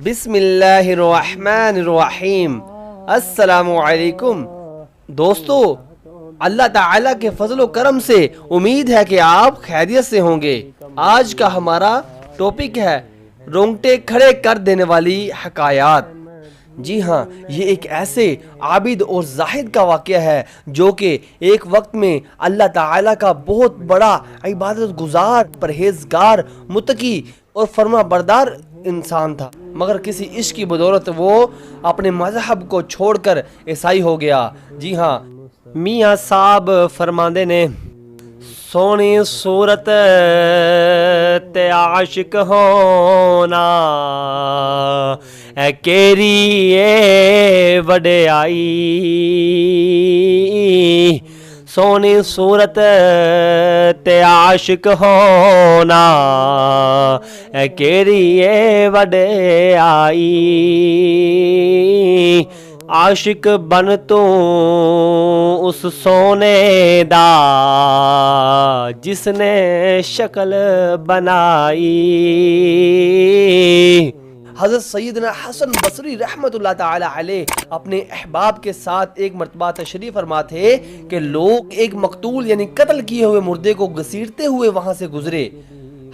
بسم اللہ الرحمن الرحیم۔ السلام علیکم دوستو، اللہ تعالیٰ کے فضل و کرم سے امید ہے کہ آپ خیریت سے ہوں گے۔ آج کا ہمارا ٹاپک ہے رونگٹے کھڑے کر دینے والی حکایات۔ جی ہاں، یہ ایک ایسے عابد اور زاہد کا واقعہ ہے جو کہ ایک وقت میں اللہ تعالیٰ کا بہت بڑا عبادت گزار، پرہیزگار، متقی اور فرما بردار انسان تھا، مگر کسی عشق کی بدولت وہ اپنے مذہب کو چھوڑ کر عیسائی ہو گیا۔ جی ہاں، میاں صاحب فرماندے نے، سونی صورت تے عاشق ہونا اے کیری اے وڈیائی، سونی صورت تے عاشق ہونا اے کیری اے وڈیائی، عاشق بن تو اس سونے دا جس نے شکل بنائی۔ حضرت سیدنا حسن بصری رحمت اللہ تعالی علیہ اپنے احباب کے ساتھ ایک مرتبہ تشریف فرما تھے کہ لوگ ایک مقتول یعنی قتل کیے ہوئے مردے کو گھسیٹتے ہوئے وہاں سے گزرے۔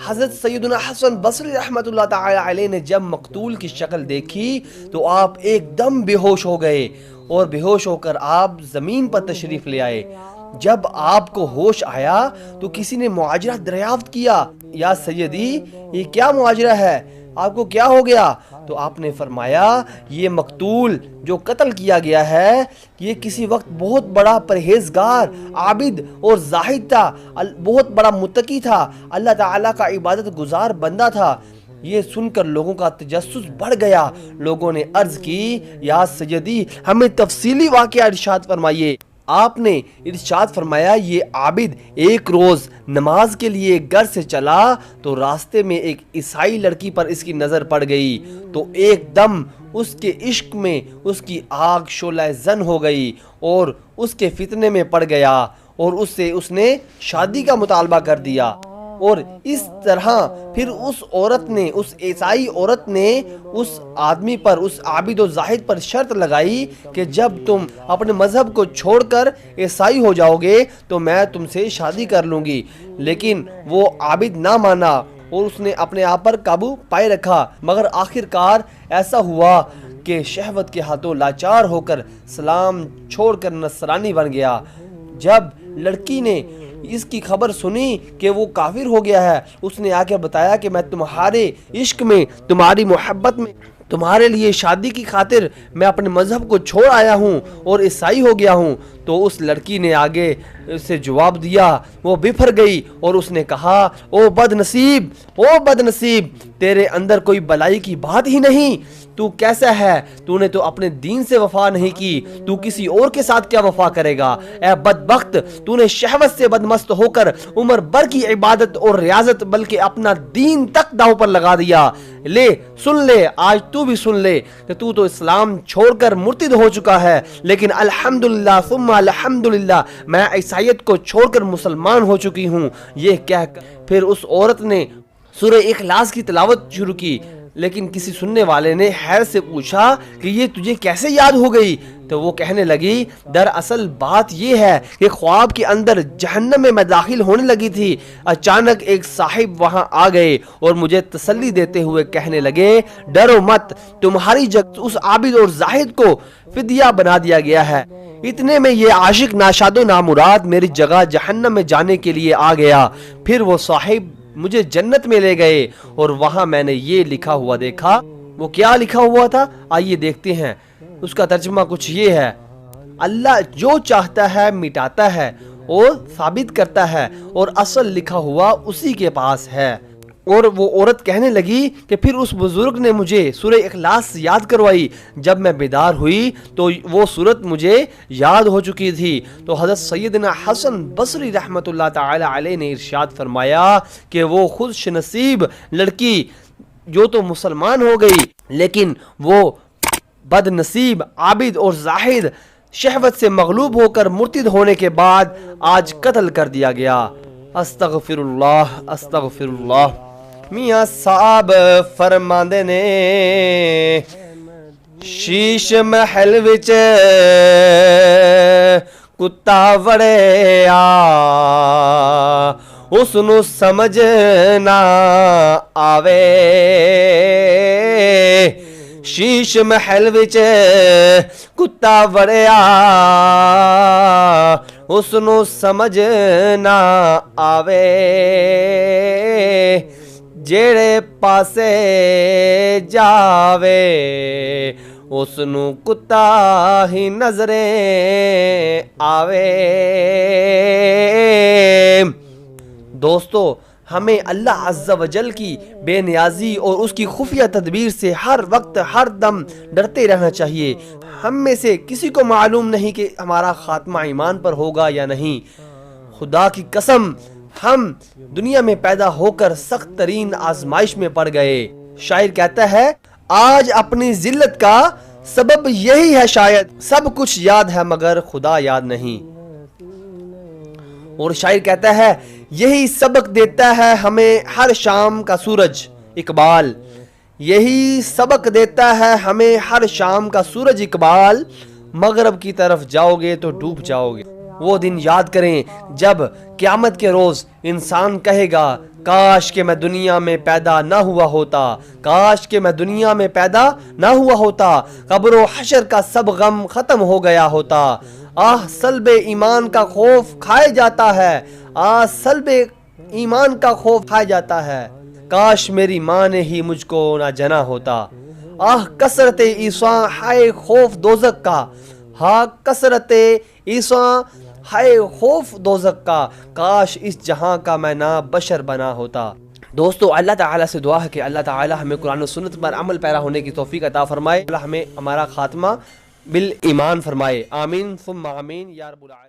حضرت سیدنا حسن بصری رحمت اللہ تعالی علیہ نے جب مقتول کی شکل دیکھی تو آپ ایک دم بے ہوش ہو گئے اور بے ہوش ہو کر آپ زمین پر تشریف لے آئے۔ جب آپ کو ہوش آیا تو کسی نے معاجرہ دریافت کیا، یا سیدی یہ کیا معاجرہ ہے، آپ کو کیا ہو گیا؟ تو آپ نے فرمایا، یہ مقتول جو قتل کیا گیا ہے یہ کسی وقت بہت بڑا پرہیزگار، عابد اور زاہد تھا، بہت بڑا متقی تھا، اللہ تعالیٰ کا عبادت گزار بندہ تھا۔ یہ سن کر لوگوں کا تجسس بڑھ گیا۔ لوگوں نے عرض کی، یا سیدی ہمیں تفصیلی واقعہ ارشاد فرمائیے۔ آپ نے ارشاد فرمایا، یہ عابد ایک روز نماز کے لیے گھر سے چلا تو راستے میں ایک عیسائی لڑکی پر اس کی نظر پڑ گئی تو ایک دم اس کے عشق میں اس کی آگ شعلہ زن ہو گئی اور اس کے فتنے میں پڑ گیا اور اس سے اس نے شادی کا مطالبہ کر دیا۔ اور اس طرح پھر اس عیسائی عورت نے اس آدمی پر، اس عابد و زاہد پر شرط لگائی کہ جب تم اپنے مذہب کو چھوڑ کر عیسائی ہو جاؤ گے تو میں تم سے شادی کر لوں گی، لیکن وہ عابد نہ مانا اور اس نے اپنے آپ پر قابو پائے رکھا، مگر آخر کار ایسا ہوا کہ شہوت کے ہاتھوں لاچار ہو کر اسلام چھوڑ کر نصرانی بن گیا۔ جب لڑکی نے اس کی خبر سنی کہ وہ کافر ہو گیا ہے، اس نے آ کے بتایا کہ میں تمہارے عشق میں، تمہاری محبت میں، تمہارے لیے شادی کی خاطر میں اپنے مذہب کو چھوڑ آیا ہوں اور عیسائی ہو گیا ہوں۔ تو اس لڑکی نے آگے اسے جواب دیا، وہ بفر گئی اور اس نے کہا، او بد نصیب، تیرے اندر کوئی بلائی کی بات ہی نہیں، تو کیسا ہے؟ تو نے تو اپنے دین سے وفا نہیں کی، تو کسی اور کے ساتھ کیا وفا کرے گا؟ اے بدبخت، تو نے شہوت سے بدمست ہو کر عمر بھر کی عبادت اور ریاضت بلکہ اپنا دین تک داؤ پر لگا دیا۔ سن لے آج تو بھی سن لے کہ تو اسلام چھوڑ کر مرتد ہو چکا ہے، لیکن الحمدللہ ثم الحمدللہ میں عیسائیت کو چھوڑ کر مسلمان ہو چکی ہوں۔ یہ کہہ کر پھر اس عورت نے سورہ اخلاص کی تلاوت شروع کی، لیکن کسی سننے والے نے حیرت سے پوچھا کہ یہ تجھے کیسے یاد ہو گئی؟ تو وہ کہنے لگی، دراصل بات یہ ہے کہ خواب کے اندر جہنم میں داخل ہونے لگی تھی، اچانک ایک صاحب وہاں آ گئے اور مجھے تسلی دیتے ہوئے کہنے لگے، ڈرو مت، تمہاری جگہ اس عابد اور زاہد کو فدیہ بنا دیا گیا ہے۔ اتنے میں یہ عاشق ناشاد و نامراد میری جگہ جہنم میں جانے کے لیے آ گیا۔ پھر وہ صاحب مجھے جنت میں لے گئے اور وہاں میں نے یہ لکھا ہوا دیکھا۔ وہ کیا لکھا ہوا تھا؟ آئیے دیکھتے ہیں۔ اس کا ترجمہ کچھ یہ ہے، اللہ جو چاہتا ہے مٹاتا ہے اور ثابت کرتا ہے اور اصل لکھا ہوا اسی کے پاس ہے۔ اور وہ عورت کہنے لگی کہ پھر اس بزرگ نے مجھے سورہ اخلاص یاد کروائی۔ جب میں بیدار ہوئی تو وہ صورت مجھے یاد ہو چکی تھی۔ تو حضرت سیدنا حسن بصری رحمت اللہ تعالی علیہ نے ارشاد فرمایا کہ وہ خوش نصیب لڑکی جو تو مسلمان ہو گئی، لیکن وہ بد نصیب عابد اور زاہد شہوت سے مغلوب ہو کر مرتد ہونے کے بعد آج قتل کر دیا گیا۔ استغفر اللہ، استغفر اللہ۔ میاں صاحب فرماندے نے شیش محل وچ کتا وڑیا اس نو سمجھ نہ آوے شیش محل وچ کتا وڑیا اس نو سمجھ نہ آوے جیڑے پاسے جاوے اس نو کتا ہی نظریں آوے۔ دوستو ہمیں اللہ عز و جل کی بے نیازی اور اس کی خفیہ تدبیر سے ہر وقت ہر دم ڈرتے رہنا چاہیے۔ ہم میں سے کسی کو معلوم نہیں کہ ہمارا خاتمہ ایمان پر ہوگا یا نہیں۔ خدا کی قسم ہم دنیا میں پیدا ہو کر سخت ترین آزمائش میں پڑ گئے۔ شاعر کہتا ہے آج اپنی ذلت کا سبب یہی ہے شاید سب کچھ یاد ہے مگر خدا یاد نہیں۔ اور شاعر کہتا ہے یہی سبق دیتا ہے ہمیں ہر شام کا سورج اقبال، یہی سبق دیتا ہے ہمیں ہر شام کا سورج اقبال، مغرب کی طرف جاؤ گے تو ڈوب جاؤ گے۔ وہ دن یاد کریں جب قیامت کے روز انسان کہے گا کاش کہ میں دنیا میں پیدا نہ ہوا ہوتا، کاش کہ میں دنیا میں پیدا نہ ہوا ہوتا، قبر و حشر کا سب غم ختم ہو گیا ہوتا۔ آہ سلب ایمان کا خوف کھائے جاتا ہے، آہ سلب ایمان کا خوف کھائے جاتا ہے، کاش میری ماں نے ہی مجھ کو نہ جنا ہوتا۔ آہ کثرت عیسیٰ ہائے خوف دوزخ کا، ہاں کثرت عیسیٰ ہائے خوف دوزخ کا، کاش اس جہاں کا میں نہ بشر بنا ہوتا۔ دوستو اللہ تعالیٰ سے دعا ہے کہ اللہ تعالیٰ ہمیں قرآن و سنت پر عمل پیرا ہونے کی توفیق عطا فرمائے، اللہ ہمیں ہمارا خاتمہ بالایمان فرمائے، آمین ثم آمین یا رب العالمین۔